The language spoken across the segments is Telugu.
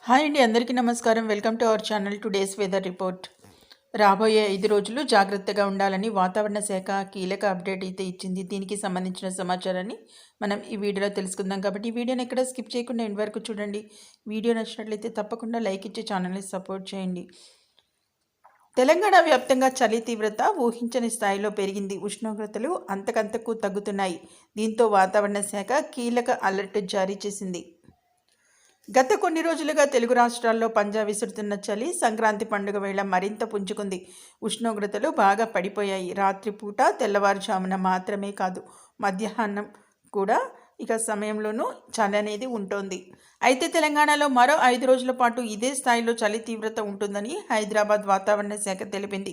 హాయ్ అండి, అందరికీ నమస్కారం. Welcome to our channel. Today's weather report. రాబోయే 5 రోజులు జాగ్రత్తగా ఉండాలని వాతావరణ శాఖ కీలక అప్డేట్ అయితే ఇచ్చింది. దీనికి సంబంధించిన సమాచారాన్ని మనం ఈ వీడియోలో తెలుసుకుందాం. కాబట్టి ఈ వీడియోని ఎక్కడ స్కిప్ చేయకుండా ఎండ్ వరకు చూడండి. వీడియో నచ్చినట్లయితే తప్పకుండా లైక్ ఇచ్చి ఛానల్ని సపోర్ట్ చేయండి. తెలంగాణ వ్యాప్తంగా చలి తీవ్రత ఊహించని స్థాయిలో పెరిగింది. ఉష్ణోగ్రతలు అంతకంతకు తగ్గుతున్నాయి. దీంతో వాతావరణ శాఖ కీలక అలర్ట్ జారీ చేసింది. గత కొన్ని రోజులుగా తెలుగు రాష్ట్రాల్లో పంజా విసురుతున్న చలి సంక్రాంతి పండుగ వేళ మరింత పుంజుకుంది. ఉష్ణోగ్రతలు బాగా పడిపోయాయి. రాత్రిపూట తెల్లవారుజామున మాత్రమే కాదు, మధ్యాహ్నం కూడా సమయంలోనూ చలి అనేది ఉంటోంది. అయితే తెలంగాణలో మరో 5 రోజుల పాటు ఇదే స్థాయిలో చలి తీవ్రత ఉంటుందని హైదరాబాద్ వాతావరణ శాఖ తెలిపింది.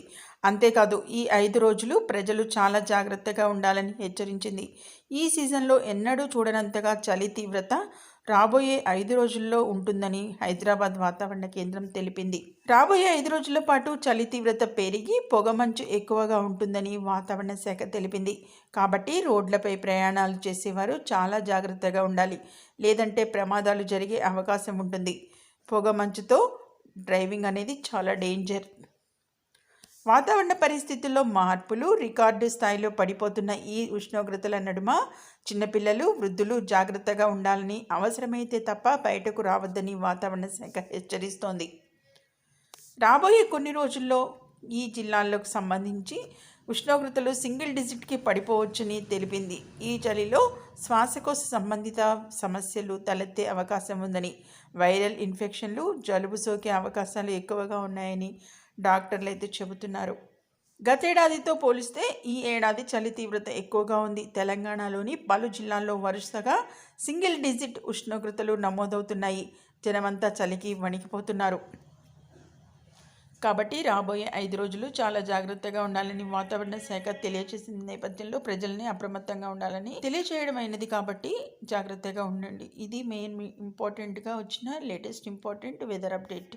అంతేకాదు, ఈ 5 రోజులు ప్రజలు చాలా జాగ్రత్తగా ఉండాలని హెచ్చరించింది. ఈ సీజన్లో ఎన్నడూ చూడనంతగా చలి తీవ్రత రాబోయే 5 రోజుల్లో ఉంటుందని హైదరాబాద్ వాతావరణ కేంద్రం తెలిపింది. రాబోయే 5 రోజుల పాటు చలి తీవ్రత పెరిగి పొగమంచు ఎక్కువగా ఉంటుందని వాతావరణ శాఖ తెలిపింది. కాబట్టి రోడ్లపై ప్రయాణాలు చేసేవారు చాలా జాగ్రత్తగా ఉండాలి, లేదంటే ప్రమాదాలు జరిగే అవకాశం ఉంటుంది. పొగమంచుతో డ్రైవింగ్ అనేది చాలా డేంజర్. వాతావరణ పరిస్థితుల్లో మార్పులు, రికార్డు స్థాయిలో పడిపోతున్న ఈ ఉష్ణోగ్రతల నడుమ చిన్నపిల్లలు, వృద్ధులు జాగ్రత్తగా ఉండాలని, అవసరమైతే తప్ప బయటకు రావద్దని వాతావరణ శాఖ హెచ్చరిస్తోంది. రాబోయే కొన్ని రోజుల్లో ఈ జిల్లాలకు సంబంధించి ఉష్ణోగ్రతలు సింగిల్ డిజిట్కి పడిపోవచ్చని తెలిపింది. ఈ చలిలో శ్వాసకోశ సంబంధిత సమస్యలు తలెత్తే అవకాశం ఉందని, వైరల్ ఇన్ఫెక్షన్లు, జలుబు సోకే అవకాశాలు ఎక్కువగా ఉన్నాయని డాక్టర్లు అయితే చెబుతున్నారు. గతేడాదితో పోలిస్తే ఈ ఏడాది చలి తీవ్రత ఎక్కువగా ఉంది. తెలంగాణలోని పలు జిల్లాల్లో వరుసగా సింగిల్ డిజిట్ ఉష్ణోగ్రతలు నమోదవుతున్నాయి. జనమంతా చలికి వణికిపోతున్నారు. కాబట్టి రాబోయే 5 రోజులు చాలా జాగ్రత్తగా ఉండాలని వాతావరణ శాఖ తెలియజేసిన నేపథ్యంలో ప్రజల్ని అప్రమత్తంగా ఉండాలని తెలియజేయడం అయినది. కాబట్టి జాగ్రత్తగా ఉండండి. ఇది మెయిన్ ఇంపార్టెంట్గా వచ్చిన లేటెస్ట్ ఇంపార్టెంట్ వెదర్ అప్డేట్.